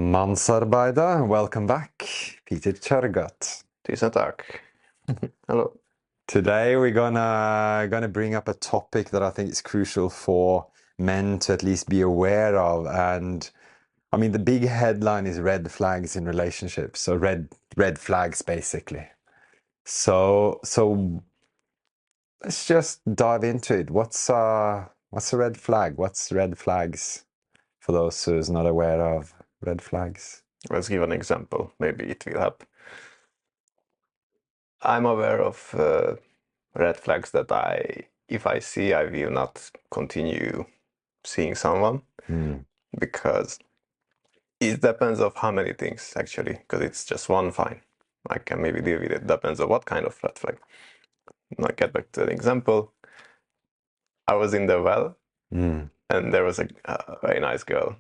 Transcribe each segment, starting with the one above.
Mannsarbeidet, welcome back, Péter Csörget. Tusen tack. Hello. Today we're gonna bring up a topic that I think is crucial for men to at least be aware of, and I mean the big headline is red flags in relationships, so red flags basically. So let's just dive into it. What's a red flag? What's red flags for those who's not aware of red flags? Let's give an example. Maybe it will help. I'm aware of red flags that if I see, I will not continue seeing someone because it depends of how many things actually, because it's just one fine. I can maybe deal with it. Depends on what kind of red flag. Now get back to an example. I was in the well and there was a very nice girl.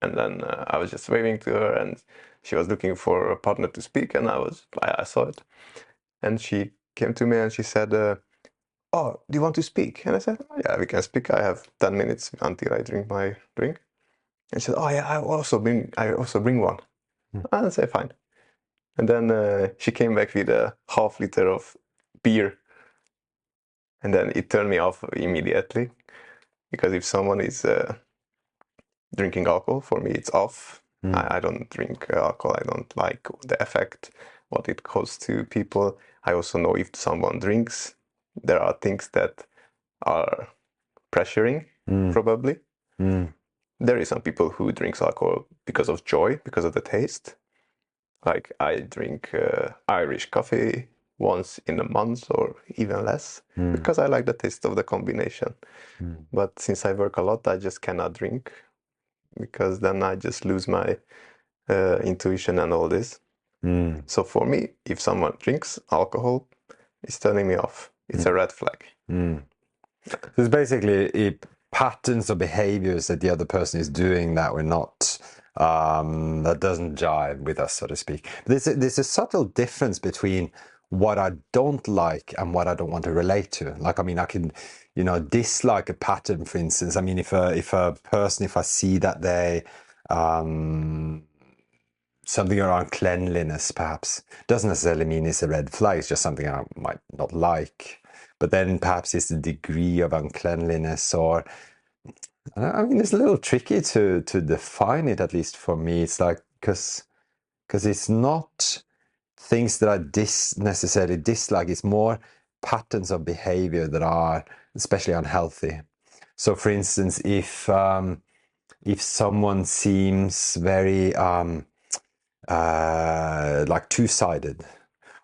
And then I was just waving to her and she was looking for a partner to speak, and I saw it. And she came to me and she said, oh, do you want to speak? And I said, oh, yeah, we can speak. I have 10 minutes until I drink my drink. And she said, oh yeah, I also bring one. And I said, fine. And then she came back with a half liter of beer. And then it turned me off immediately, because if someone is drinking alcohol, for me it's off. I don't drink alcohol. I don't like the effect, what it causes to people. I also know if someone drinks, there are things that are pressuring, probably. There is some people who drinks alcohol because of joy, because of the taste. Like I drink Irish coffee once in a month or even less, because I like the taste of the combination. But since I work a lot, I just cannot drink, because then I just lose my intuition and all this. So for me, if someone drinks alcohol, it's turning me off. It's a red flag. So it's basically patterns or behaviors that the other person is doing that we're not, that doesn't jive with us, so to speak. There's a subtle difference between what I don't like and what I don't want to relate to. Like, I mean, I can, dislike a pattern, for instance. I mean, if I see that they, something around cleanliness, perhaps, doesn't necessarily mean it's a red flag. It's just something I might not like. But then perhaps it's the degree of uncleanliness, or I mean, it's a little tricky to define it, at least for me. It's like, because it's not things that I necessarily dislike. It's more patterns of behavior that are especially unhealthy. So, for instance, if someone seems very like two-sided,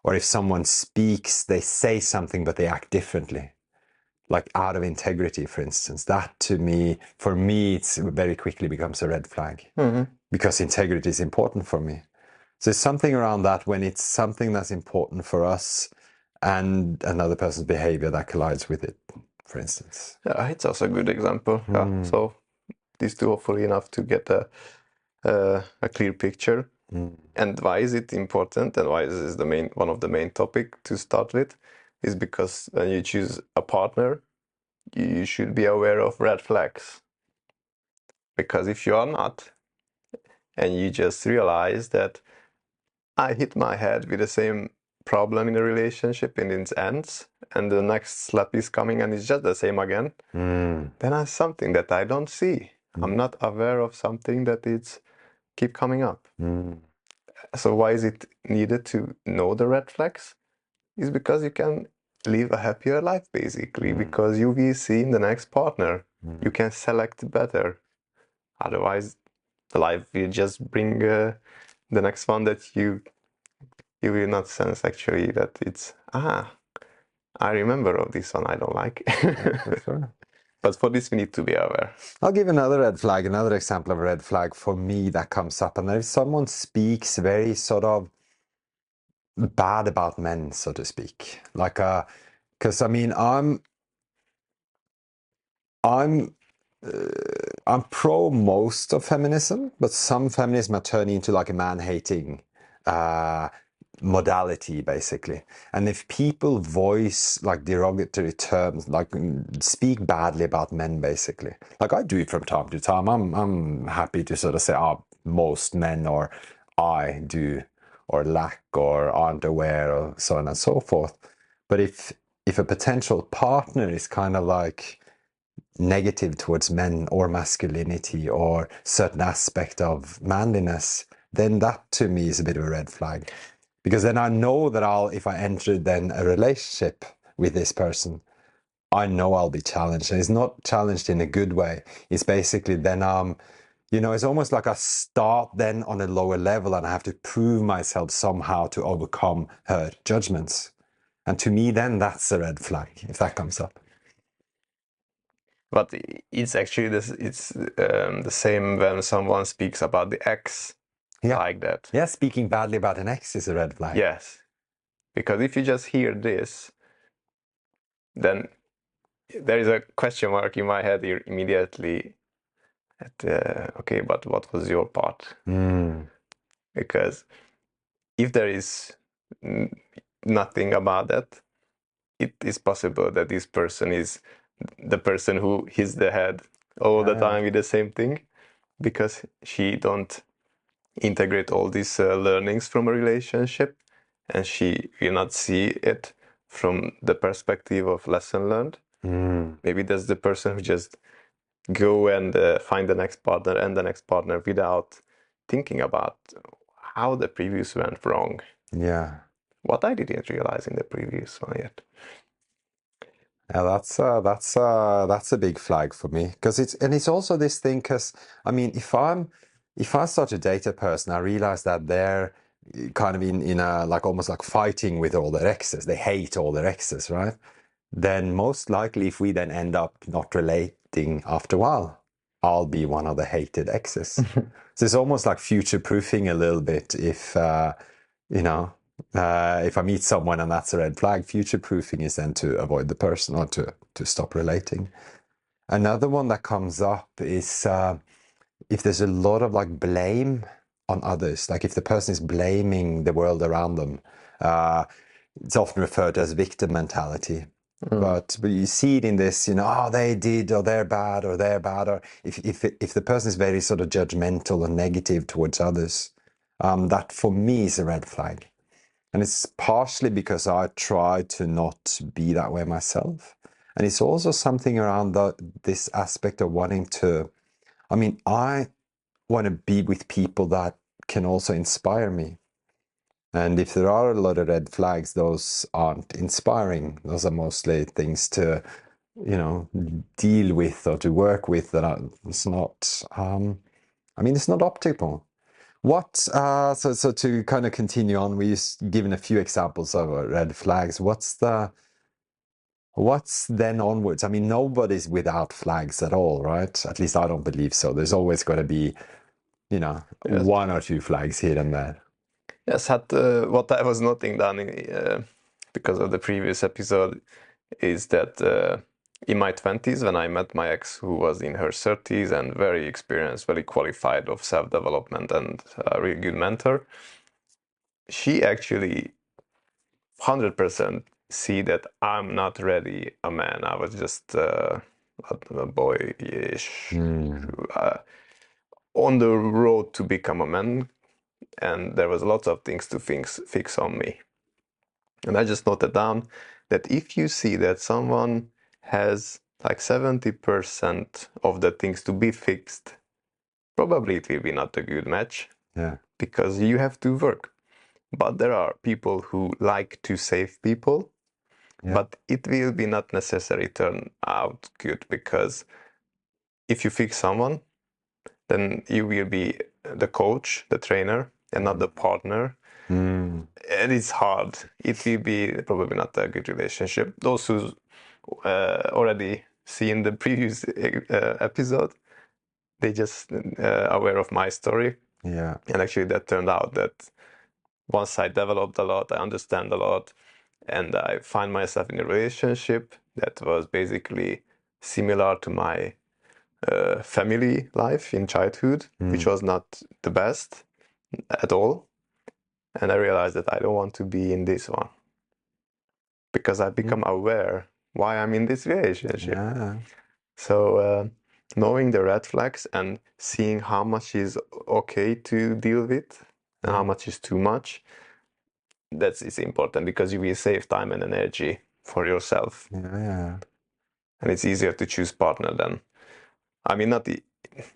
or if someone speaks, they say something but they act differently, like out of integrity, for instance, that for me, it's very quickly becomes a red flag, because integrity is important for me. So it's something around that, when it's something that's important for us and another person's behavior that collides with it, for instance. Yeah, it's also a good example. Yeah. So these two, hopefully enough to get a clear picture. And why is it important, and why is this one of the main topic to start with, is because when you choose a partner, you should be aware of red flags. Because if you are not, and you just realize that I hit my head with the same problem in a relationship and it ends, and the next slap is coming and it's just the same again, then that's something that I don't see. I'm not aware of something that it's keep coming up. So why is it needed to know the red flags? Is because you can live a happier life, basically, because you will see in the next partner. You can select better. Otherwise, the life will just bring the next one that you will not sense actually that it's, I remember of this one I don't like. Sure. But for this, we need to be aware. I'll give another red flag, another example of a red flag for me that comes up. And if someone speaks very sort of bad about men, so to speak, like, because I mean, I'm pro most of feminism, but some feminism are turning into like a man-hating modality, basically. And if people voice like derogatory terms, like speak badly about men, basically, like I do it from time to time, I'm happy to sort of say, oh, most men or I do or lack or aren't aware or so on and so forth. But if a potential partner is kind of like negative towards men or masculinity or certain aspect of manliness, then that to me is a bit of a red flag. Because then I know that if I enter then a relationship with this person, I know I'll be challenged. And it's not challenged in a good way. It's basically then, it's almost like I start then on a lower level and I have to prove myself somehow to overcome her judgments. And to me, then that's a red flag if that comes up. But it's actually the same when someone speaks about the ex like that. Yeah, speaking badly about an ex is a red flag. Yes. Because if you just hear this, then there is a question mark in my head here immediately. Okay, but what was your part? Because if there is nothing about that, it is possible that this person is the person who hits the head all the time with the same thing, because she don't integrate all these learnings from a relationship, and she will not see it from the perspective of lesson learned. Maybe that's the person who just go and find the next partner and the next partner without thinking about how the previous went wrong. Yeah. What I didn't realize in the previous one yet. Yeah, that's a big flag for me, because it's also this thing, because I mean, if I start to date a person, I realize that they're kind of in a like almost like fighting with all their exes. They hate all their exes, right? Then most likely, if we then end up not relating after a while, I'll be one of the hated exes. So it's almost like future proofing a little bit. If if I meet someone and that's a red flag, future proofing is then to avoid the person or to stop relating. Another one that comes up is if there's a lot of like blame on others, like if the person is blaming the world around them. It's often referred to as victim mentality. But you see it in this, oh, they did, or they're bad, or if the person is very sort of judgmental and negative towards others, that for me is a red flag. And it's partially because I try to not be that way myself. And it's also something around this aspect of wanting to, I want to be with people that can also inspire me. And if there are a lot of red flags, those aren't inspiring. Those are mostly things to, deal with or to work with it's not, it's not optimal. So to kind of continue on, we've given a few examples of red flags. What's then onwards? I mean, nobody's without flags at all, right? At least I don't believe so. There's always going to be, one or two flags here and there. Yes, what I was noting down because of the previous episode is that in my 20s, when I met my ex, who was in her 30s and very experienced, very qualified of self-development and a really good mentor, she actually 100% see that I'm not really a man. I was just a boyish on the road to become a man, and there was lots of things to fix on me. And I just noted down that if you see that someone has like 70% of the things to be fixed, probably it will be not a good match. Yeah. Because you have to work. But there are people who like to save people, but it will be not necessarily turn out good, because if you fix someone, then you will be the coach, the trainer, and not the partner. And it's hard. It will be probably not a good relationship. Those who already seen the previous episode, they just aware of my story. Yeah. And actually that turned out that once I developed a lot, I understand a lot, and I find myself in a relationship that was basically similar to my family life in childhood, which was not the best at all. And I realized that I don't want to be in this one, because I become aware why I'm in this relationship. Yeah. So knowing the red flags and seeing how much is okay to deal with and how much is too much, it's important, because you will save time and energy for yourself. Yeah. And it's easier to choose partner than, I mean, not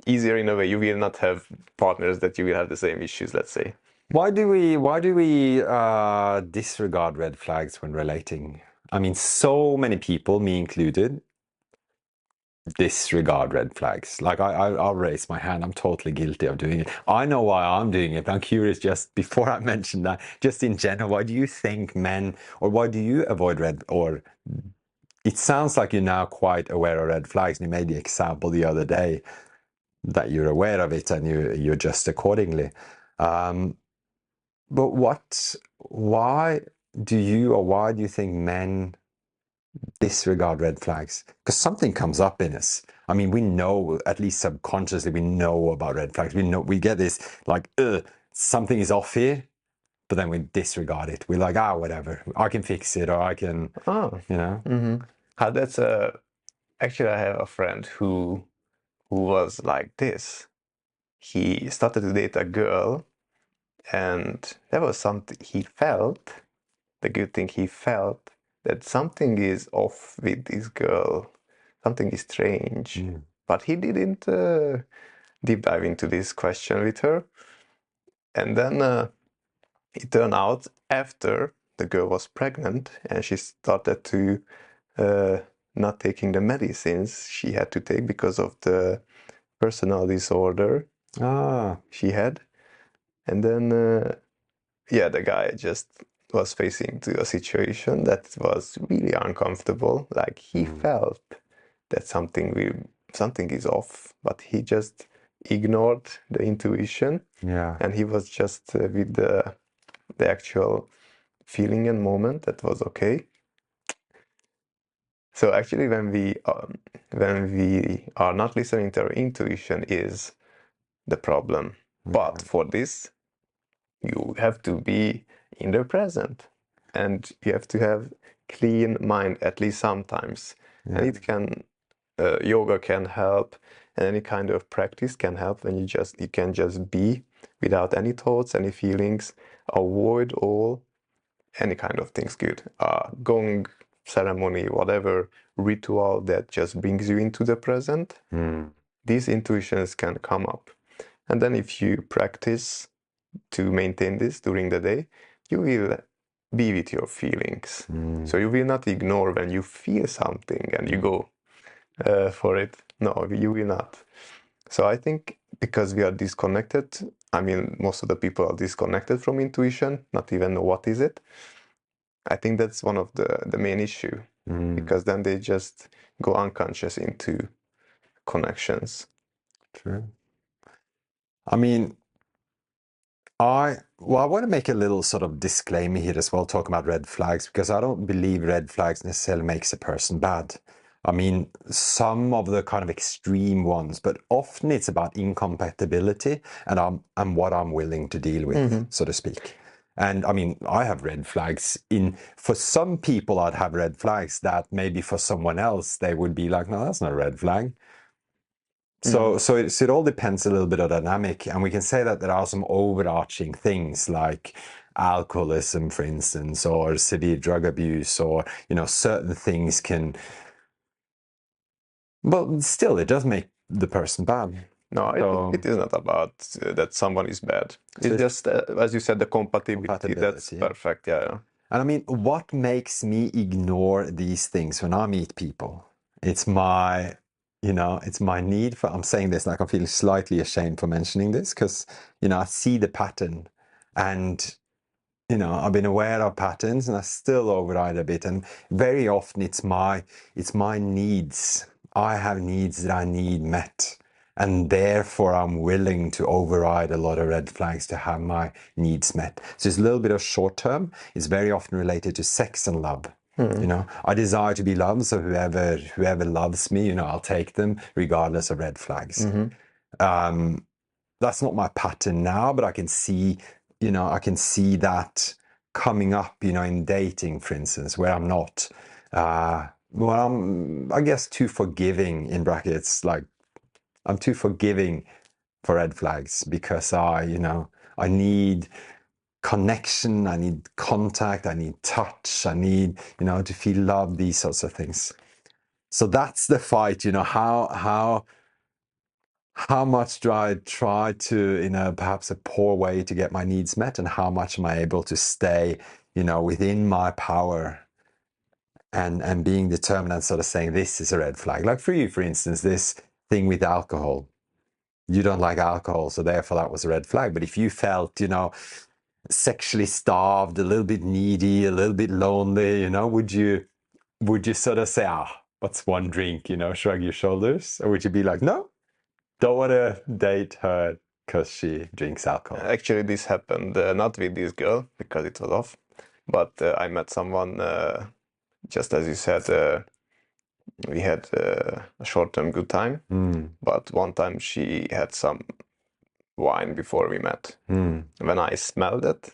easier in a way. You will not have partners that you will have the same issues, let's say. Why do we disregard red flags when relating? I mean, so many people, me included, disregard red flags. Like I'll raise my hand. I'm totally guilty of doing it. I know why I'm doing it, but I'm curious, just before I mention that, just in general, why do you think men, or why do you avoid red, or it sounds like you're now quite aware of red flags, and you made the example the other day that you're aware of it and you adjust accordingly. But why do you think men disregard red flags? Because something comes up in us. I mean, we know, at least subconsciously, we know about red flags. We know, we get this like, something is off here, but then we disregard it. We're like, whatever, I can fix it, or I can, you know. Mm-hmm. That's actually, I have a friend who was like this. He started to date a girl, and there was something he felt. The good thing he felt that something is off with this girl, something is strange. But he didn't deep dive into this question with her. And then it turned out, after the girl was pregnant and she started to not taking the medicines she had to take because of the personal disorder she had. And then, the guy just was facing to a situation that was really uncomfortable. Like, he felt that something is off, but he just ignored the intuition. Yeah. And he was just with the actual feeling and moment that was okay. So actually, when we are not listening to our intuition is the problem. But for this, you have to be in the present, and you have to have clean mind at least sometimes. And it can yoga can help, and any kind of practice can help when you can just be without any thoughts, any feelings, avoid all any kind of things good. Gong ceremony, whatever ritual that just brings you into the present, these intuitions can come up. And then if you practice to maintain this during the day, you will be with your feelings. So you will not ignore when you feel something and you go for it. No, you will not. So I think because we are disconnected, I mean, most of the people are disconnected from intuition, not even know what is it. I think that's one of the main issue, because then they just go unconscious into connections. True. I mean, I want to make a little sort of disclaimer here as well, talking about red flags, because I don't believe red flags necessarily makes a person bad. I mean, some of the kind of extreme ones, but often it's about incompatibility and what I'm willing to deal with, so to speak. And I mean, I have red flags for some people, I'd have red flags that maybe for someone else, they would be like, no, that's not a red flag. So it all depends a little bit on dynamic, and we can say that there are some overarching things like alcoholism, for instance, or severe drug abuse, or certain things can. But still, it does make the person bad. No, it is not about that someone is bad. It's just, as you said, the compatibility. That's perfect. Yeah. And I mean, what makes me ignore these things when I meet people? It's my need for, I'm saying this like I'm feeling slightly ashamed for mentioning this, because, I see the pattern, and, I've been aware of patterns, and I still override a bit. And very often it's my needs. I have needs that I need met. And therefore I'm willing to override a lot of red flags to have my needs met. So it's a little bit of short term. It's very often related to sex and love. I desire to be loved, so whoever loves me, I'll take them regardless of red flags. That's not my pattern now, but I can see that coming up, in dating, for instance, where I'm not, I'm, I guess, too forgiving, in brackets, like I'm too forgiving for red flags because I need connection, I need contact, I need touch, I need, to feel love, these sorts of things. So that's the fight, how much do I try to, in a perhaps a poor way, to get my needs met, and how much am I able to stay, within my power and being determined and sort of saying, this is a red flag. Like for you, for instance, this thing with alcohol. You don't like alcohol, so therefore that was a red flag. But if you felt, sexually starved, a little bit needy, a little bit lonely, would you sort of say, what's one drink, shrug your shoulders? Or would you be like, no, don't want to date her because she drinks alcohol? Actually, this happened not with this girl because it was off, but I met someone, just as you said, we had a short-term good time, but one time she had some wine before we met. When I smelled it,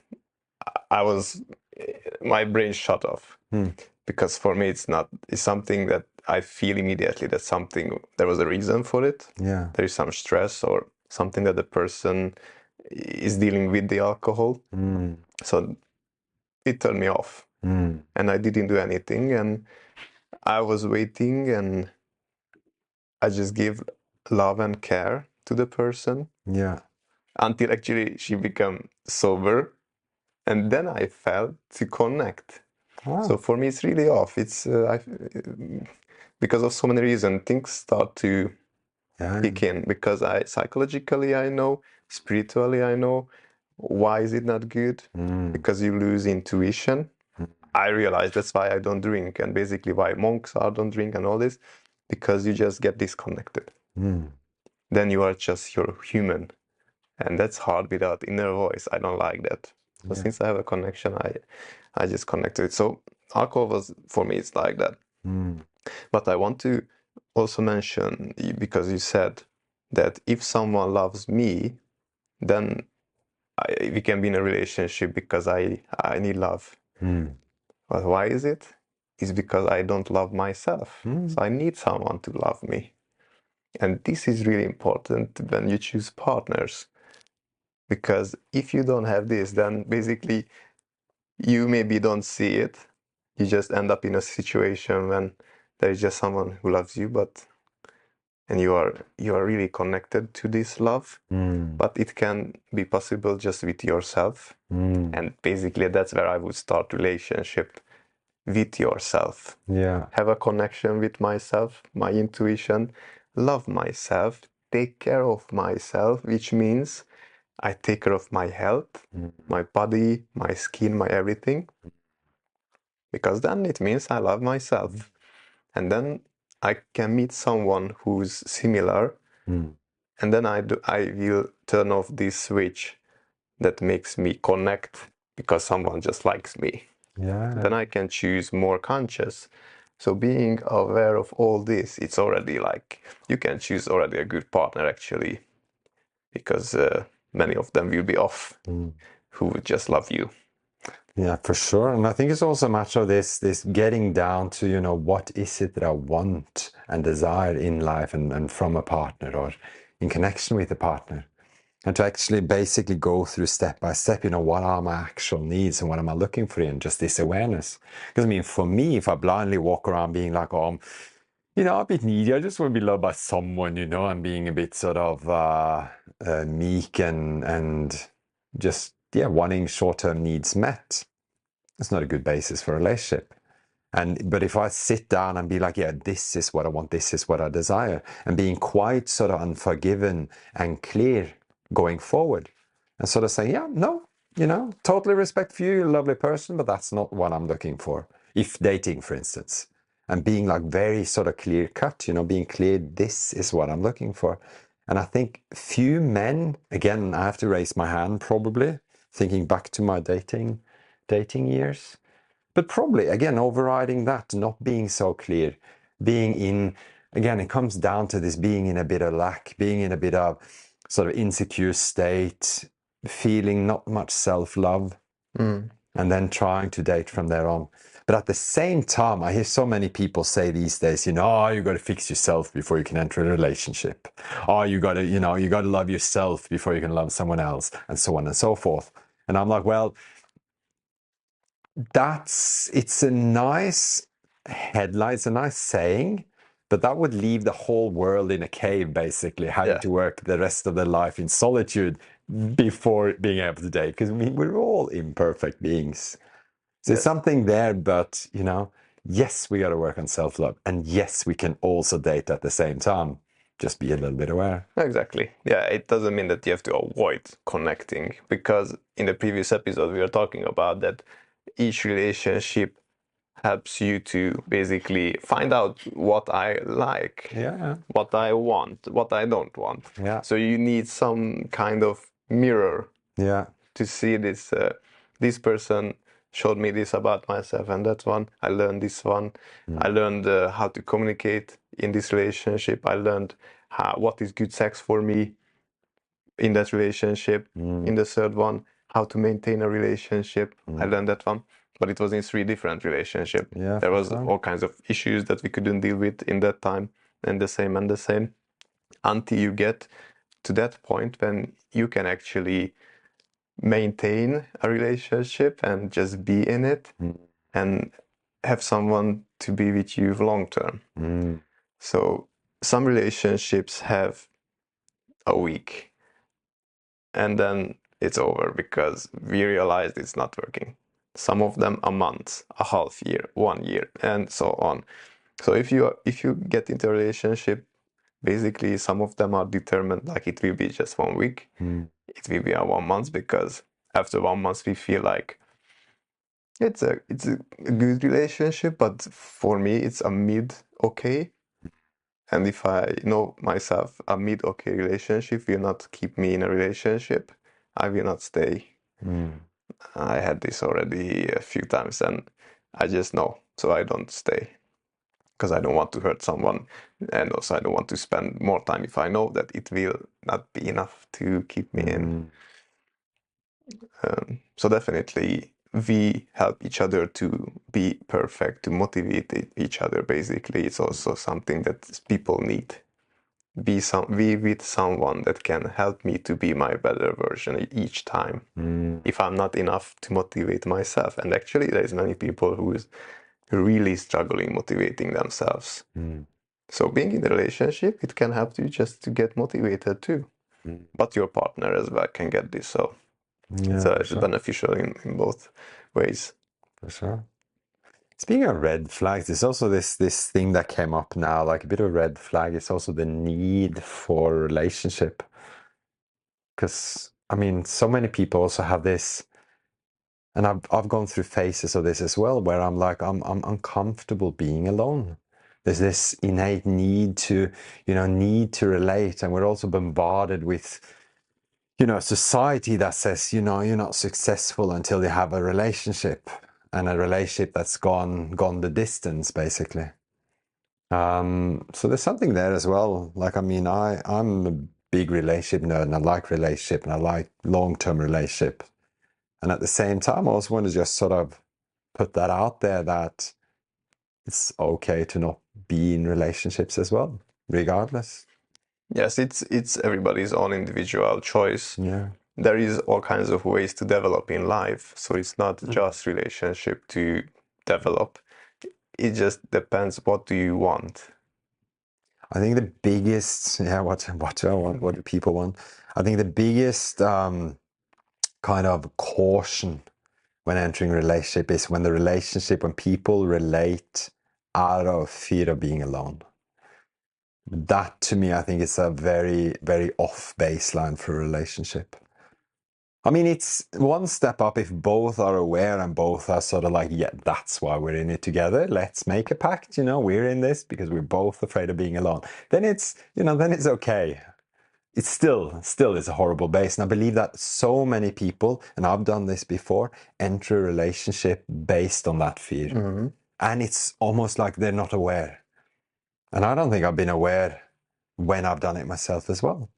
my brain shut off, because for me it's something that I feel immediately that there was a reason for it. Yeah. There is some stress or something that the person is dealing with the alcohol. So it turned me off, and I didn't do anything, and I was waiting, and I just gave love and care to the person. Yeah. Until actually she became sober, and then I felt to connect. Wow. So for me, it's really off. It's because of so many reasons, things start to kick in. Because psychologically I know, spiritually I know, why is it not good? Because you lose intuition. I realize that's why I don't drink, and basically why monks don't drink and all this, because you just get disconnected. Then you're human. And that's hard without inner voice. I don't like that. So since I have a connection, I just connected. So alcohol was, for me, it's like that. But I want to also mention, because you said that if someone loves me, then we can be in a relationship because I need love. But why is it? It's because I don't love myself. So I need someone to love me. And this is really important when you choose partners. Because if you don't have this, then basically you maybe don't see it. You just end up in a situation when there is just someone who loves you, and you are really connected to this love. But it can be possible just with yourself. And basically that's where I would start relationship, with yourself. Yeah. Have a connection with myself, my intuition, love myself, take care of myself, which means I take care of my health, my body, my skin, my everything. Because then it means I love myself. And then I can meet someone who's similar. And then I will turn off this switch that makes me connect because someone just likes me. Yeah. Then I can choose more conscious. So being aware of all this, it's already like, you can choose already a good partner actually. Because many of them will be off, who would just love you. Yeah, for sure. And I think it's also a matter of this getting down to, what is it that I want and desire in life and from a partner or in connection with a partner. And to actually basically go through step by step, what are my actual needs and what am I looking for in just this awareness? Because for me, if I blindly walk around being like, I'm a bit needy, I just want to be loved by someone, and being a bit sort of meek and just, wanting short-term needs met. It's not a good basis for a relationship. But if I sit down and be like, this is what I want, this is what I desire, and being quite sort of unforgiven and clear going forward, and sort of saying, no, totally respect for you, you're a lovely person, but that's not what I'm looking for. If dating, for instance, and being like very sort of clear cut, being clear, this is what I'm looking for. And I think few men, again, I have to raise my hand probably, thinking back to my dating years, but probably, again, overriding that, not being so clear, being in, again, it comes down to this being in a bit of lack, being in a bit of sort of insecure state, feeling not much self-love, and then trying to date from there on. But But at the same time, I hear so many people say these days, you know, oh, you got to fix yourself before you can enter a relationship. Oh, you got to, you know, you got to love yourself before you can love someone else, and so on and so forth. And I'm like, well, it's a nice headline, it's a nice saying, but that would leave the whole world in a cave, basically, having to work the rest of their life in solitude before being able to date, because we're all imperfect beings. So there's something there, but, you know, yes, we got to work on self-love, and yes, we can also date at the same time. Just be a little bit aware. Exactly. Yeah, it doesn't mean that you have to avoid connecting, because in the previous episode we were talking about that each relationship helps you to basically find out what I like, what I want, what I don't want. Yeah. So you need some kind of mirror to see this. This person showed me this about myself, and that one I learned this one. I learned how to communicate in this relationship. I learned what is good sex for me in that relationship. In the third one, how to maintain a relationship. I learned that one, but it was in 3 different relationships. There was all kinds of issues that we couldn't deal with in that time, and the same, until you get to that point when you can actually maintain a relationship and just be in it and have someone to be with you long term. So some relationships have a week and then it's over because we realized it's not working. Some of them a month, a half year, 1 year, and so on. So if you get into a relationship, basically some of them are determined, like it will be just 1 week, it will be a 1 month, because after 1 month we feel like it's a good relationship, but for me it's a mid okay. And if I know myself, a mid okay relationship will not keep me in a relationship. I will not stay. I had this already a few times and I just know, so I don't stay. Because I don't want to hurt someone, and also I don't want to spend more time if I know that it will not be enough to keep me in. So definitely we help each other to be perfect, to motivate each other. Basically, it's also something that people need. Be with someone that can help me to be my better version each time. If I'm not enough to motivate myself, and actually there's many people who is really struggling motivating themselves. So being in a relationship, it can help you just to get motivated too. But your partner as well can get this, so it's beneficial in both ways. For sure. Speaking of red flags, there's also this thing that came up now, like a bit of a red flag. It's also the need for relationship. Because, I mean, so many people also have this, and I've gone through phases of this as well, where I'm like, I'm uncomfortable being alone. There's this innate need to relate, and we're also bombarded with, you know, a society that says, you know, you're not successful until you have a relationship, and a relationship that's gone the distance, basically. So there's something there as well. Like, I mean, I'm a big relationship nerd, and I like relationship, and I like long-term relationship. And at the same time, I also want to just sort of put that out there that it's okay to not be in relationships as well, regardless. Yes, it's everybody's own individual choice. Yeah. There is all kinds of ways to develop in life, so it's not just relationship to develop. It just depends, what do you want? I think the biggest, what do I want? What do people want? I think the biggest kind of caution when entering a relationship is when people relate out of fear of being alone. That, to me, I think is a very, very off baseline for a relationship. I mean, it's one step up if both are aware and both are sort of like, yeah, that's why we're in it together. Let's make a pact, you know, we're in this because we're both afraid of being alone. Then it's, you know, then it's okay. It's still is a horrible base. And I believe that so many people, and I've done this before, enter a relationship based on that fear. And it's almost like they're not aware. And I don't think I've been aware when I've done it myself as well.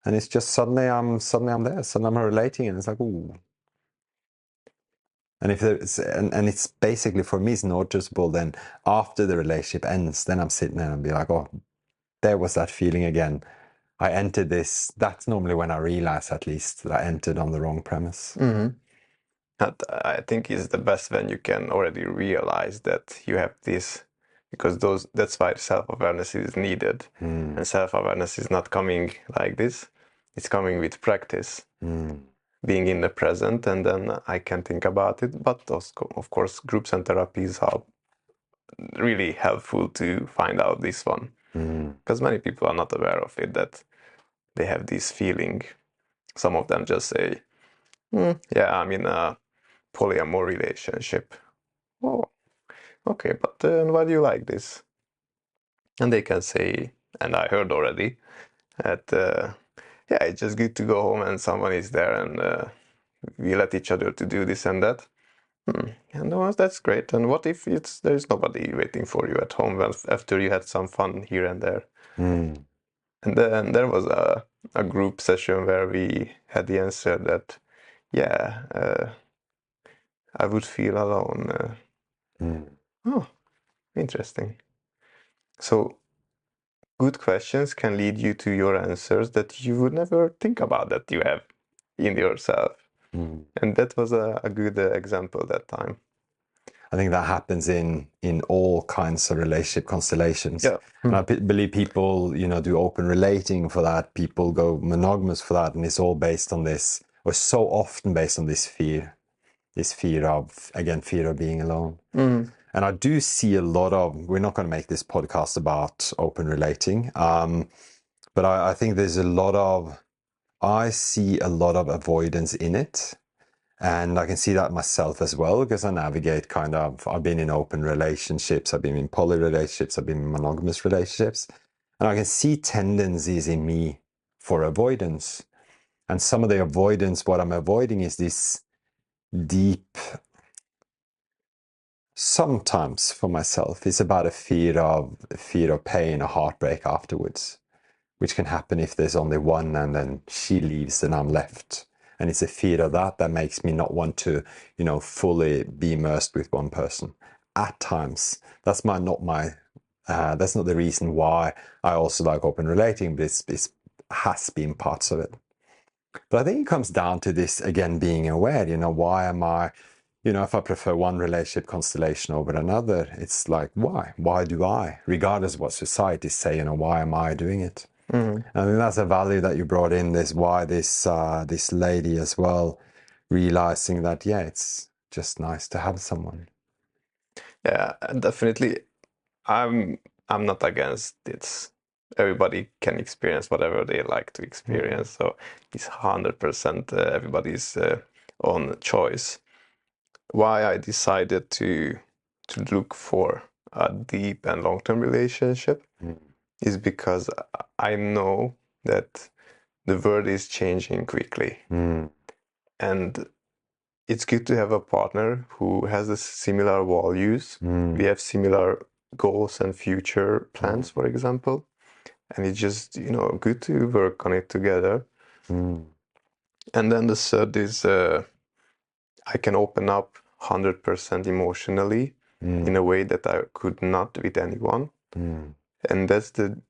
And it's just suddenly I'm there. Suddenly I'm relating, and it's like, ooh. And if there's, and it's basically, for me, it's noticeable then after the relationship ends, then I'm sitting there and be like, oh, there was that feeling again. I entered this. That's normally when I realize, at least, that I entered on the wrong premise. That, I think, is the best when you can already realize that you have this, because that's why self-awareness is needed. And self-awareness is not coming like this. It's coming with practice, being in the present, and then I can think about it. But also, of course, groups and therapies are really helpful to find out this one. Because many people are not aware of it, that they have this feeling. Some of them just say, yeah, I'm in a polyamor relationship. Oh, okay, but why do you like this? And they can say, and I heard already, that yeah, it's just good to go home and someone is there and we let each other to do this and that. And that's great. And what if there's nobody waiting for you at home after you had some fun here and there? And then there was a group session where we had the answer that, yeah, I would feel alone. Oh, interesting. So good questions can lead you to your answers that you would never think about that you have in yourself. And that was a good example that time. I think that happens in all kinds of relationship constellations. Yeah. And I believe people, do open relating for that. People go monogamous for that. And it's all based on this, or so often based on this fear of being alone. And I do see a lot of, we're not going to make this podcast about open relating, but I think there's I see a lot of avoidance in it. And I can see that myself as well, because I navigate I've been in open relationships, I've been in poly relationships, I've been in monogamous relationships, and I can see tendencies in me for avoidance. And some of the avoidance, what I'm avoiding is this deep, sometimes for myself, it's about a fear of pain, a heartbreak afterwards, which can happen if there's only one and then she leaves and I'm left. And it's a fear of that makes me not want to, fully be immersed with one person. At times, that's not the reason why I also like open relating, but it has been parts of it. But I think it comes down to this, again, being aware, why am I, if I prefer one relationship constellation over another, it's like, why? Why do I? Regardless of what society say, why am I doing it? I think that's a value that you brought in, why this lady as well, realizing that, yeah, it's just nice to have someone. Yeah, definitely. I'm not against it. Everybody can experience whatever they like to experience. So it's 100% everybody's own choice. Why I decided to look for a deep and long-term relationship is because I know that the world is changing quickly. And it's good to have a partner who has the similar values. We have similar goals and future plans, for example. And it's just, good to work on it together. And then the third is I can open up 100% emotionally in a way that I could not with anyone. And that's the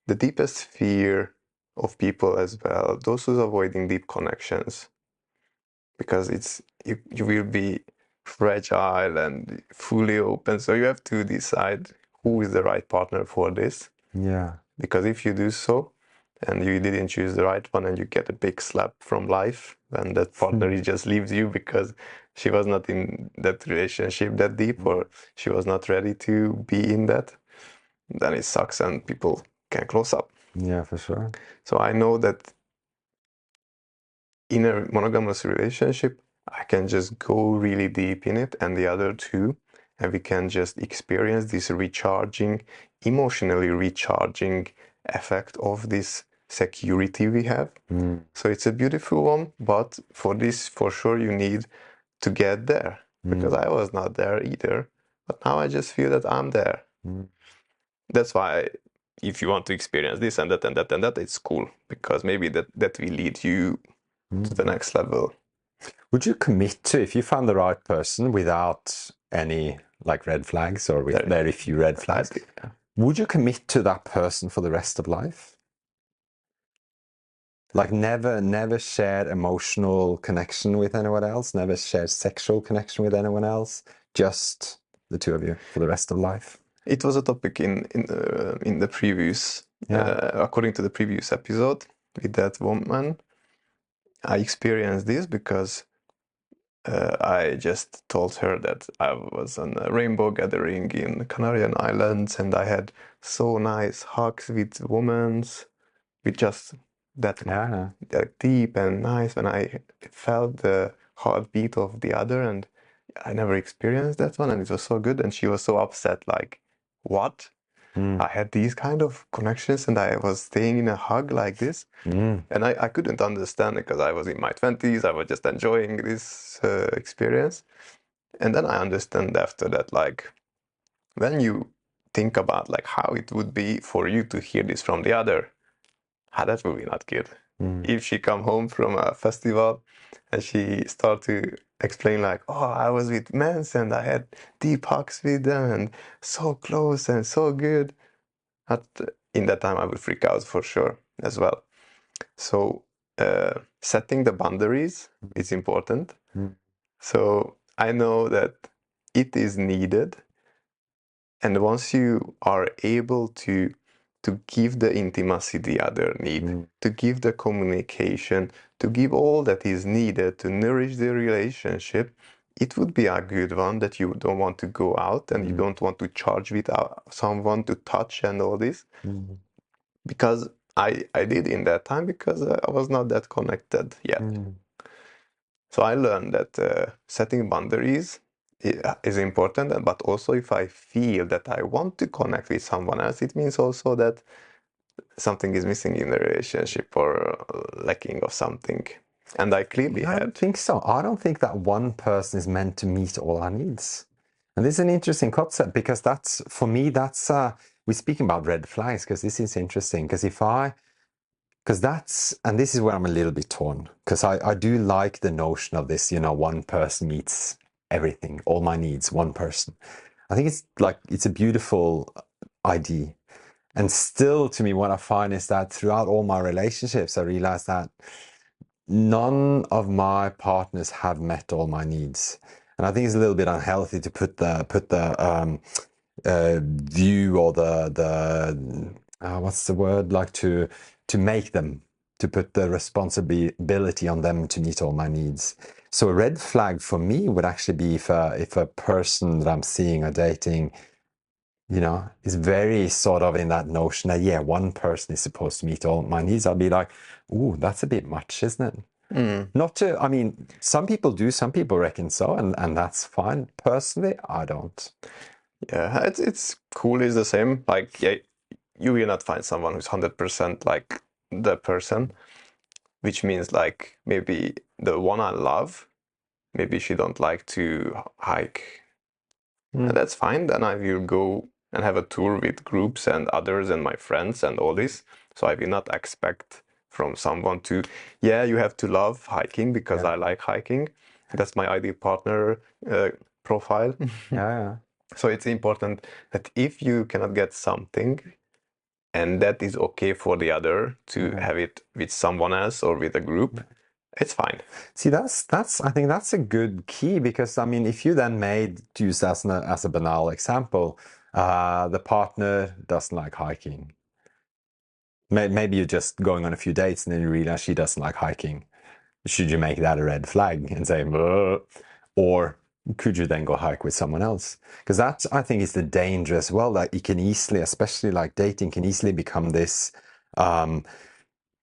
deepest fear of people as well, those who's avoiding deep connections. Because you will be fragile and fully open. So you have to decide who is the right partner for this. Yeah. Because if you do so, and you didn't choose the right one, and you get a big slap from life, and that partner just leaves you because she was not in that relationship that deep, or she was not ready to be in that, then it sucks and people can close up. Yeah, for sure. So I know that in a monogamous relationship, I can just go really deep in it, and the other two, and we can just experience this recharging, emotionally recharging effect of this security we have. So it's a beautiful one, but for this, for sure, you need to get there, because I was not there either, but now I just feel that I'm there. That's why if you want to experience this and that and that and that, it's cool, because maybe that will lead you to the next level. Would you commit to, if you found the right person without any like red flags or with very few red flags, would you commit to that person for the rest of life? Like never shared emotional connection with anyone else, never shared sexual connection with anyone else, just the two of you for the rest of life? It was a topic in the previous, according to the previous episode with that woman. I experienced this because I just told her that I was on a rainbow gathering in Canarian Islands and I had so nice hugs with women, with just that deep and nice, and I felt the heartbeat of the other, and I never experienced that one, and it was so good. And she was so upset, like, what? I had these kind of connections and I was staying in a hug like this. And I couldn't understand it because I was in my 20s. I was just enjoying this experience. And then I understand after that, like, when you think about like how it would be for you to hear this from the other, that would be not good. If she come home from a festival and she start to explain like, oh, I was with men and I had deep hugs with them and so close and so good. In that time I would freak out for sure as well. So setting the boundaries is important. So I know that it is needed, and once you are able to give the intimacy the other need, to give the communication, to give all that is needed to nourish the relationship, it would be a good one that you don't want to go out and you don't want to charge with someone to touch and all this. Because I did in that time because I was not that connected yet. So I learned that setting boundaries is important, but also if I feel that I want to connect with someone else, it means also that something is missing in the relationship or lacking of something. And I clearly had. I don't think so. I don't think that one person is meant to meet all our needs. And this is an interesting concept because that's, for me, that's, we're speaking about red flags because this is interesting. Because that's, and this is where I'm a little bit torn, because I do like the notion of this, one person meets everything, all my needs, one person. I think it's a beautiful idea. And still, to me, what I find is that throughout all my relationships, I realize that none of my partners have met all my needs. And I think it's a little bit unhealthy to put the view or the what's the word, like to make them, to put the responsibility on them to meet all my needs. So a red flag for me would actually be if a person that I'm seeing or dating, is very sort of in that notion that, one person is supposed to meet all my needs. I'll be like, ooh, that's a bit much, isn't it? Not to, I mean, some people do, some people reckon so, and that's fine. Personally, I don't. Yeah, it's cool, it's the same. Like, you will not find someone who's 100% like the person, which means like maybe the one I love, maybe she don't like to hike. And that's fine. Then I will go and have a tour with groups and others and my friends and all this. So I will not expect from someone to, you have to love hiking because I like hiking. That's my ideal partner profile. So it's important that if you cannot get something and that is okay for the other to have it with someone else or with a group, it's fine. See, I think that's a good key, because I mean, if you then to use as a banal example, the partner doesn't like hiking. Maybe you're just going on a few dates and then you realize she doesn't like hiking. Should you make that a red flag and say, or could you then go hike with someone else? Because that, I think, is the danger as well, that it can easily, especially like dating, can easily become this,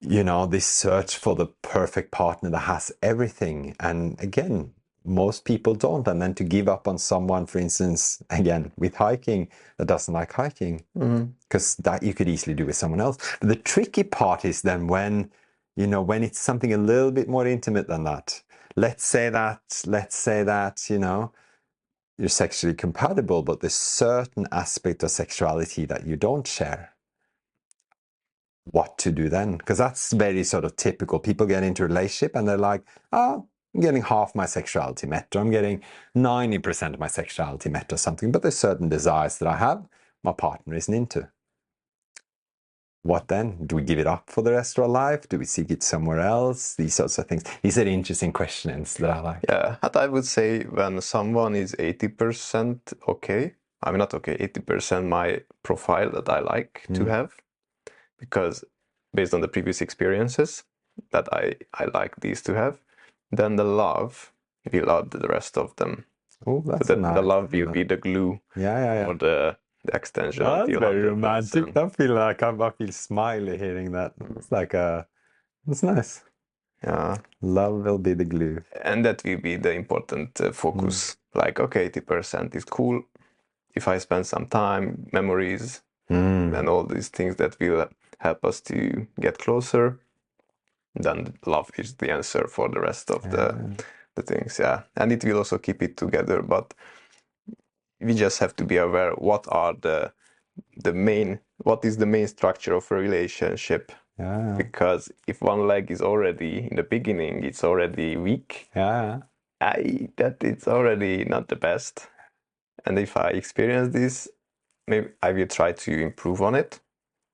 this search for the perfect partner that has everything. And again, most people don't. And then to give up on someone, for instance, again, with hiking, that doesn't like hiking, because that you could easily do with someone else. But the tricky part is then when it's something a little bit more intimate than that. Let's say that, you're sexually compatible, but there's certain aspect of sexuality that you don't share. What to do then? Because that's very sort of typical. People get into a relationship and they're like, I'm getting half my sexuality met, or I'm getting 90% of my sexuality met or something, but there's certain desires that I have my partner isn't into. What then? Do we give it up for the rest of our life? Do we seek it somewhere else? These sorts of things. These are interesting questions that I like. Yeah, and I would say when someone is 80% okay, I'm not okay, 80% my profile that I like to have, because based on the previous experiences that I like these to have, then the love will add the rest of them. Oh, that's So nice. the love will be the glue Yeah. or the extension That's until very 100%. romantic. I feel smiley hearing that. It's it's nice. Yeah. Love will be the glue. And that will be the important focus. Like, okay, 80% is cool. If I spend some time, memories, and all these things that will help us to get closer, then love is the answer for the rest of the things. Yeah. And it will also keep it together. But we just have to be aware what is the main structure of a relationship. Yeah. Because if one leg is already in the beginning, it's already weak. Yeah. That it's already not the best. And if I experience this, maybe I will try to improve on it.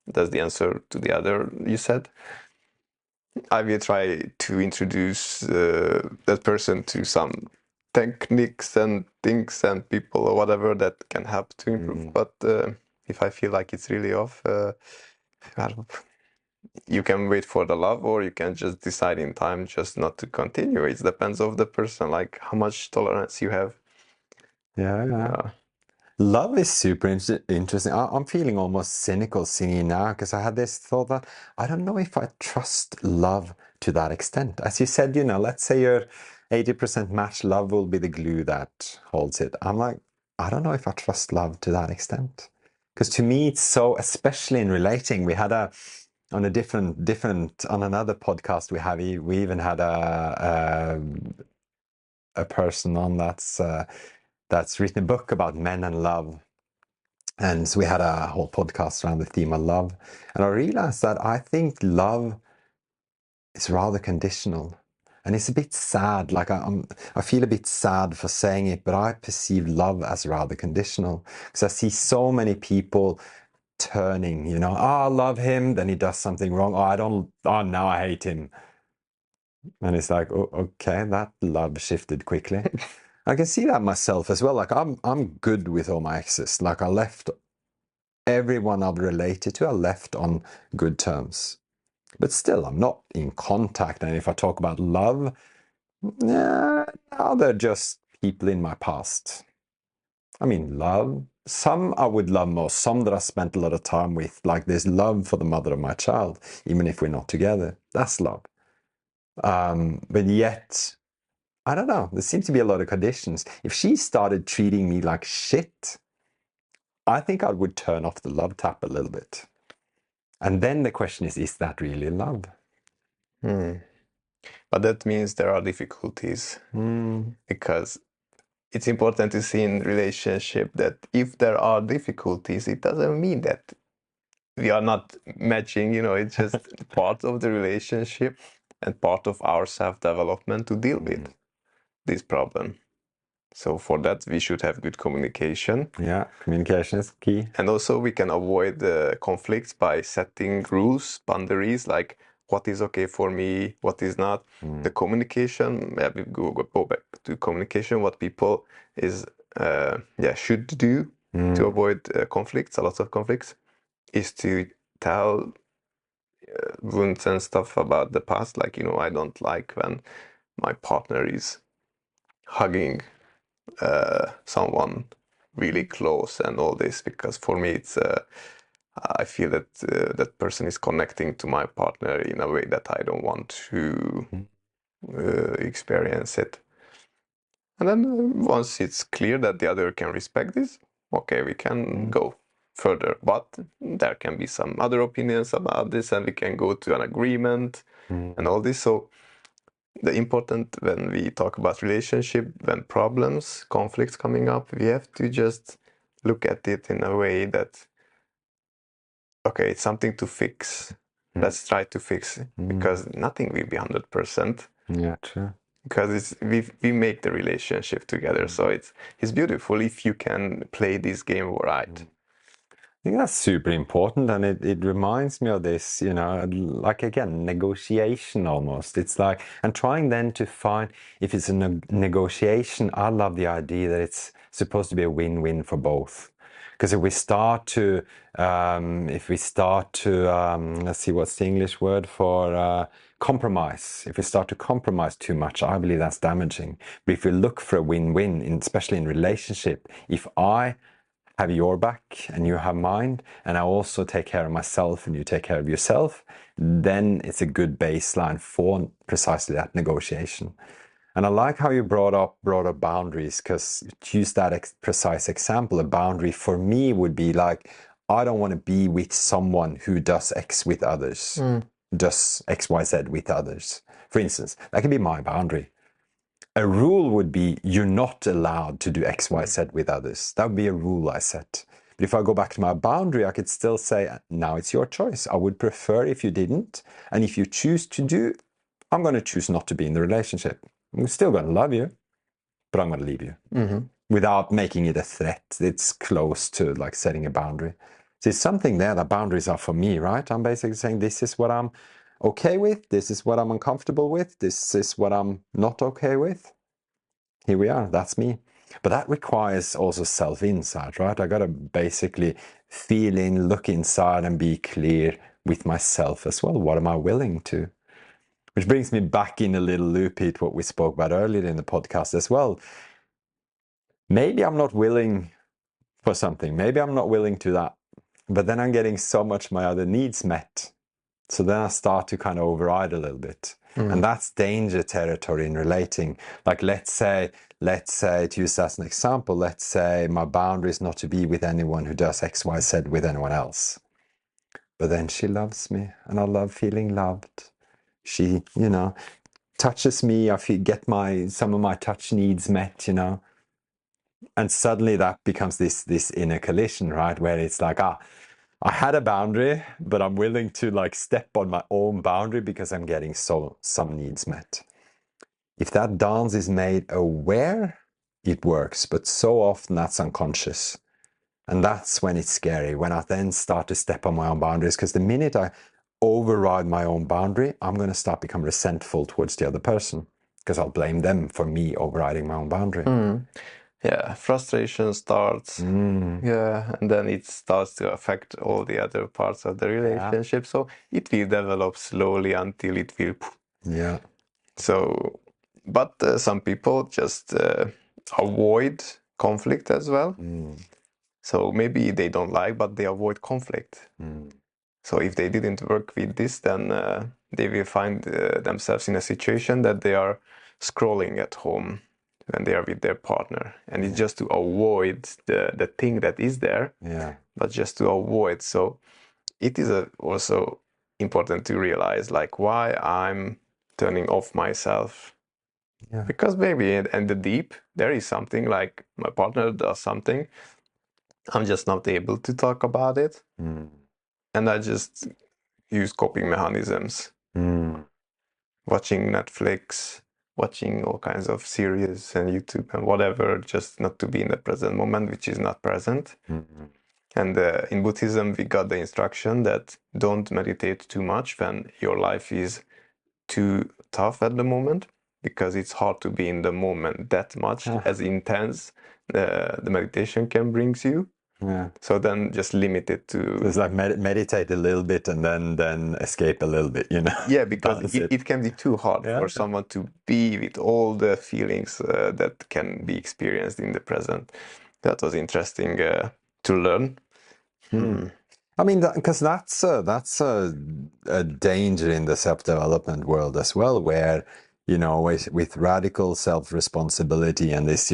That's the answer to the other you said. I will try to introduce that person to some techniques and things and people or whatever that can help to improve. But if I feel like it's really off, you can wait for the love, or you can just decide in time just not to continue. It depends of the person, like how much tolerance you have. Yeah. Love is super interesting. I'm feeling almost cynical singing now, because I had this thought that I don't know if I trust love to that extent. As you said, let's say you're 80% match, love will be the glue that holds it. I'm like, I don't know if I trust love to that extent. Because to me, it's so, especially in relating, we had on another podcast we even had a person on that's written a book about men and love. And so we had a whole podcast around the theme of love. And I realized that I think love is rather conditional. And it's a bit sad. Like I feel a bit sad for saying it, but I perceive love as rather conditional. Because I see so many people turning, I love him, then he does something wrong. Now I hate him. And it's like, oh, okay, that love shifted quickly. I can see that myself as well. Like I'm good with all my exes. Like I left everyone I've related to, I left on good terms. But still, I'm not in contact. And if I talk about love, now they're just people in my past. I mean, love. Some I would love more, some that I spent a lot of time with. Like there's love for the mother of my child, even if we're not together. That's love. But yet, I don't know. There seems to be a lot of conditions. If she started treating me like shit, I think I would turn off the love tap a little bit. And then the question is that really love? But that means there are difficulties, because it's important to see in relationship that if there are difficulties, it doesn't mean that we are not matching, it's just part of the relationship and part of our self-development to deal with this problem. So for that, we should have good communication. Yeah, communication is key. And also we can avoid the conflicts by setting rules, boundaries, like what is okay for me, what is not. The communication, we go back to communication, what people should do to avoid conflicts, a lot of conflicts, is to tell wounds and stuff about the past. Like, I don't like when my partner is hugging someone really close and all this, because for me it's I feel that that person is connecting to my partner in a way that I don't want to experience it. And then once it's clear that the other can respect this, okay, we can go further. But there can be some other opinions about this, and we can go to an agreement and all this. So the important when we talk about relationship, when problems, conflicts coming up, we have to just look at it in a way that, okay, it's something to fix. Let's try to fix it, because nothing will be 100%. Yeah, true. because we make the relationship together. So it's beautiful if you can play this game right. I think that's super important, and it reminds me of this, like again, negotiation almost. It's like, and trying then to find, if it's a negotiation, I love the idea that it's supposed to be a win-win for both. Because if we start to, let's see, what's the English word for compromise? If we start to compromise too much, I believe that's damaging. But if we look for a win-win, especially in relationship, if I have your back and you have mine, and I also take care of myself and you take care of yourself, then it's a good baseline for precisely that negotiation. And I like how you brought up boundaries, because to use that precise example, a boundary for me would be like, I don't want to be with someone who does X with others, does X, Y, Z with others. For instance, that can be my boundary. A rule would be you're not allowed to do X, Y, Z with others. That would be a rule I set. But if I go back to my boundary, I could still say, now it's your choice. I would prefer if you didn't. And if you choose to do, I'm going to choose not to be in the relationship. I'm still going to love you, but I'm going to leave you. Without making it a threat. It's close to like setting a boundary. So it's something there that boundaries are for me, right? I'm basically saying this is what I'm okay with, this is what I'm uncomfortable with, this is what I'm not okay with. Here we are, that's me. But that requires also self-insight, right? I got to basically feel in, look inside, and be clear with myself as well. What am I willing to? Which brings me back in a little loop, Pete, what we spoke about earlier in the podcast as well. Maybe I'm not willing for something. Maybe I'm not willing to that. But then I'm getting so much my other needs met. So then I start to kind of override a little bit. And that's danger territory in relating. Like, let's say, to use that as an example, let's say my boundary is not to be with anyone who does X, Y, Z with anyone else. But then she loves me, and I love feeling loved. She, touches me. I get some of my touch needs met, And suddenly that becomes this inner collision, right? Where it's like, I had a boundary, but I'm willing to like step on my own boundary because I'm getting some needs met. If that dance is made aware, it works, but so often that's unconscious. And that's when it's scary, when I then start to step on my own boundaries, because the minute I override my own boundary, I'm going to start becoming resentful towards the other person, because I'll blame them for me overriding my own boundary. Yeah, frustration starts. Yeah, and then it starts to affect all the other parts of the relationship. So it will develop slowly until it will. Yeah. So, but some people just avoid conflict as well. So maybe they don't like, but they avoid conflict. So if they didn't work with this, then they will find themselves in a situation that they are scrolling at home when they are with their partner, and it's just to avoid the thing that is there, but just to avoid. So it is also important to realize like why I'm turning off myself, because maybe in the deep there is something like my partner does something, I'm just not able to talk about it, and I just use coping mechanisms, watching Netflix, watching all kinds of series and YouTube and whatever, just not to be in the present moment, which is not present. And in Buddhism, we got the instruction that don't meditate too much when your life is too tough at the moment, because it's hard to be in the moment that much, as intense the meditation can bring you. So then just limit it to... So it's like meditate a little bit and then escape a little bit, Yeah, because it can be too hard for someone to be with all the feelings that can be experienced in the present. That was interesting to learn. I mean, because that's a danger in the self-development world as well, where with radical self-responsibility and this,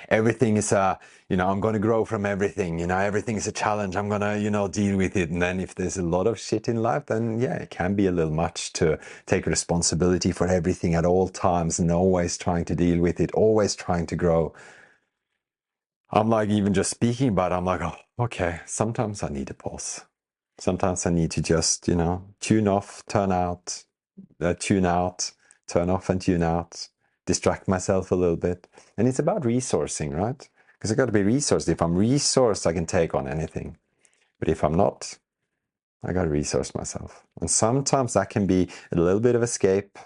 everything is I'm going to grow from everything, everything is a challenge, I'm going to, deal with it. And then if there's a lot of shit in life, then it can be a little much to take responsibility for everything at all times and always trying to deal with it, always trying to grow. I'm like, even just speaking about it, I'm like, oh, okay, sometimes I need a pause. Sometimes I need to just, tune off, turn out, tune out, turn off and tune out. distract myself a little bit. And it's about resourcing, right? Because I got to be resourced. If I'm resourced, I can take on anything. But if I'm not, I got to resource myself. And sometimes that can be a little bit of escape.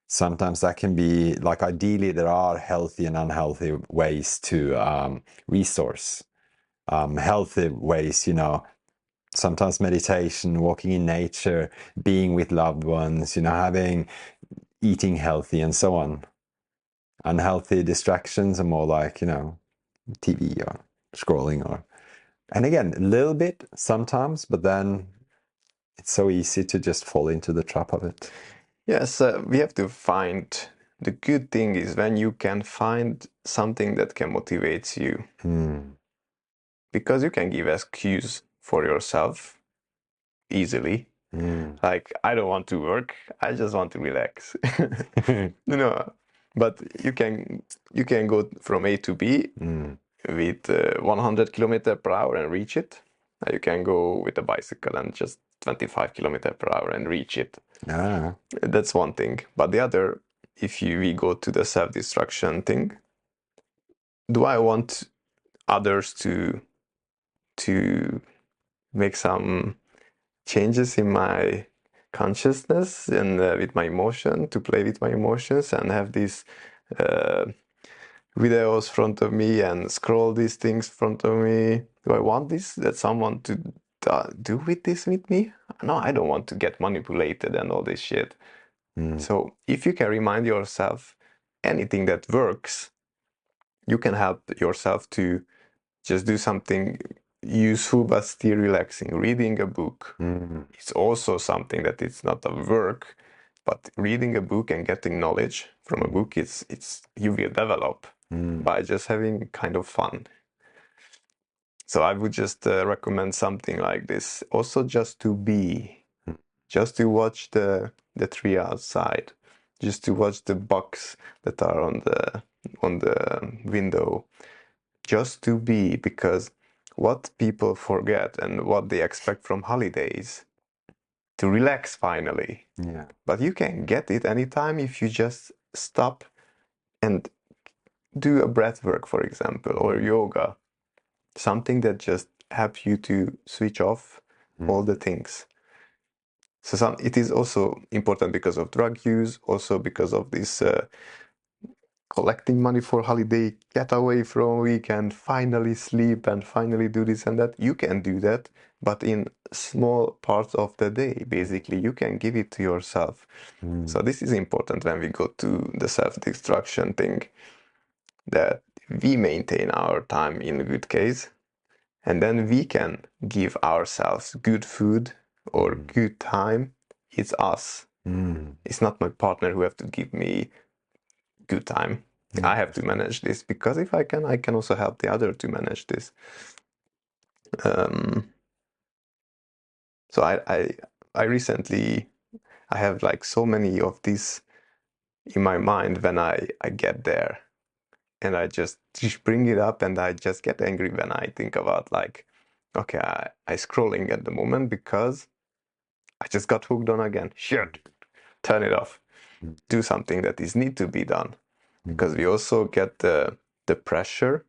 Sometimes that can be, like, ideally, there are healthy and unhealthy ways to resource. Healthy ways, sometimes meditation, walking in nature, being with loved ones, eating healthy and so on. Unhealthy distractions are more like, TV or scrolling and again, a little bit sometimes, but then it's so easy to just fall into the trap of it. Yes, we have to find, the good thing is when you can find something that can motivate you. Because you can give excuse for yourself easily. Like, I don't want to work, I just want to relax. But you can go from A to B with 100 kilometers per hour and reach it. You can go with a bicycle and just 25 kilometers per hour and reach it. That's one thing. But the other, if we go to the self-destruction thing, do I want others to make some changes in my consciousness and with my emotion, to play with my emotions and have these videos front of me and scroll these things front of me? Do I want this, that someone to do with this with me? No, I don't want to get manipulated and all this shit. So if you can remind yourself anything that works, you can help yourself to just do something useful but still relaxing. Reading a book. It's also something that it's not a work, but reading a book and getting knowledge from a book, it's you will develop by just having kind of fun. So I would just recommend something like this. Also, just to be, just to watch the tree outside, just to watch the bugs that are on the window, just to be, because what people forget and what they expect from holidays, to relax finally. But you can get it anytime if you just stop and do a breath work, for example, or yoga, something that just helps you to switch off all the things. So it is also important because of drug use, also because of this collecting money for holiday, get away from weekend, finally sleep and finally do this and that. You can do that, but in small parts of the day, basically, you can give it to yourself. So this is important when we go to the self-destruction thing, that we maintain our time in a good case, and then we can give ourselves good food or good time. It's us. It's not my partner who have to give me good time. I have to manage this, because if I can also help the other to manage this. So I recently, I have like so many of these in my mind when I get there, and I just bring it up, and I just get angry when I think about, like, okay, I scrolling at the moment because I just got hooked on again. Shit, turn it off. Do something that is need to be done, because we also get the pressure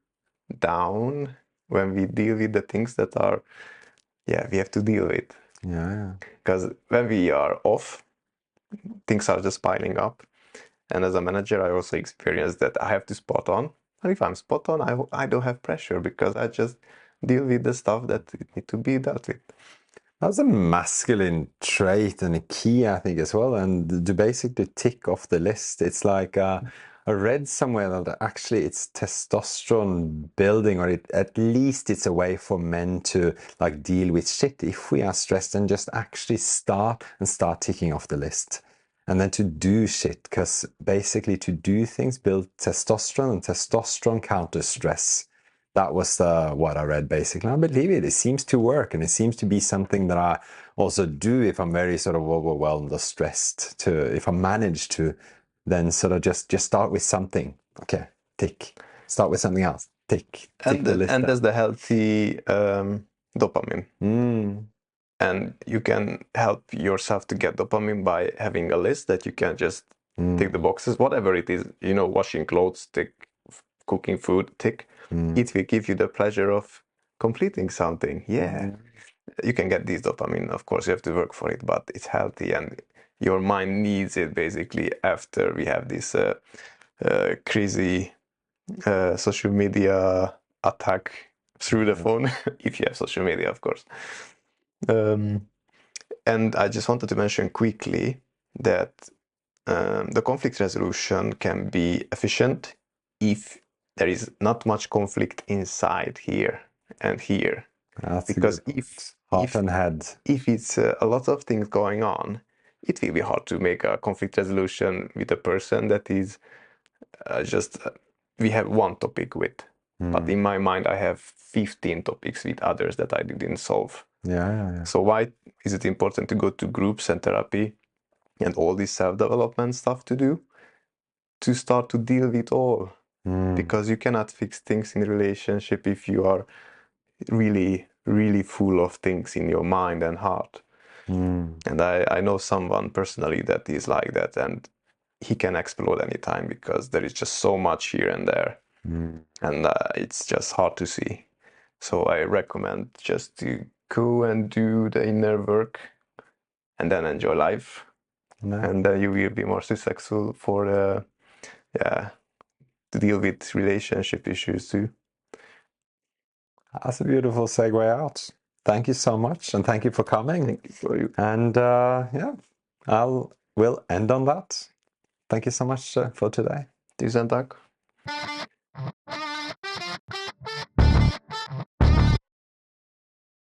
down when we deal with the things that are, we have to deal with. Because when we are off, things are just piling up. And as a manager, I also experienced that I have to spot on. And if I'm spot on, I don't have pressure, because I just deal with the stuff that it need to be dealt with. That's a masculine trait and a key, I think, as well. And to basically tick off the list, it's like I read somewhere that actually it's testosterone building, or at least it's a way for men to like deal with shit if we are stressed, and just actually start ticking off the list. And then to do shit, because basically to do things build testosterone, and testosterone counters stress. That was what I read, basically. I believe it. It seems to work, and it seems to be something that I also do if I'm very sort of overwhelmed or stressed. If I manage to, then sort of just start with something. Okay, tick. Start with something else. Tick. And there's the healthy dopamine. And you can help yourself to get dopamine by having a list that you can just tick the boxes, whatever it is, you know, washing clothes, tick, cooking food, tick. It will give you the pleasure of completing something. Yeah. You can get this dopamine, of course, you have to work for it, but it's healthy and your mind needs it basically after we have this crazy social media attack through the phone, if you have social media, of course. And I just wanted to mention quickly that the conflict resolution can be efficient if there is not much conflict inside here and here. That's because if heart and head. If it's a lot of things going on, it will be hard to make a conflict resolution with a person that is we have one topic with. But in my mind, I have 15 topics with others that I didn't solve. Yeah. So why is it important to go to groups and therapy and all this self-development stuff to do? To start to deal with all. Because you cannot fix things in a relationship if you are really, really full of things in your mind and heart. And I know someone personally that is like that, and he can explode anytime because there is just so much here and there. And it's just hard to see. So I recommend just to go and do the inner work and then enjoy life. And then you will be more successful for to deal with relationship issues too. That's a beautiful segue out. Thank you so much, and thank you for coming. Thank you for you. And we'll end on that. Thank you so much for today. Tusen tack.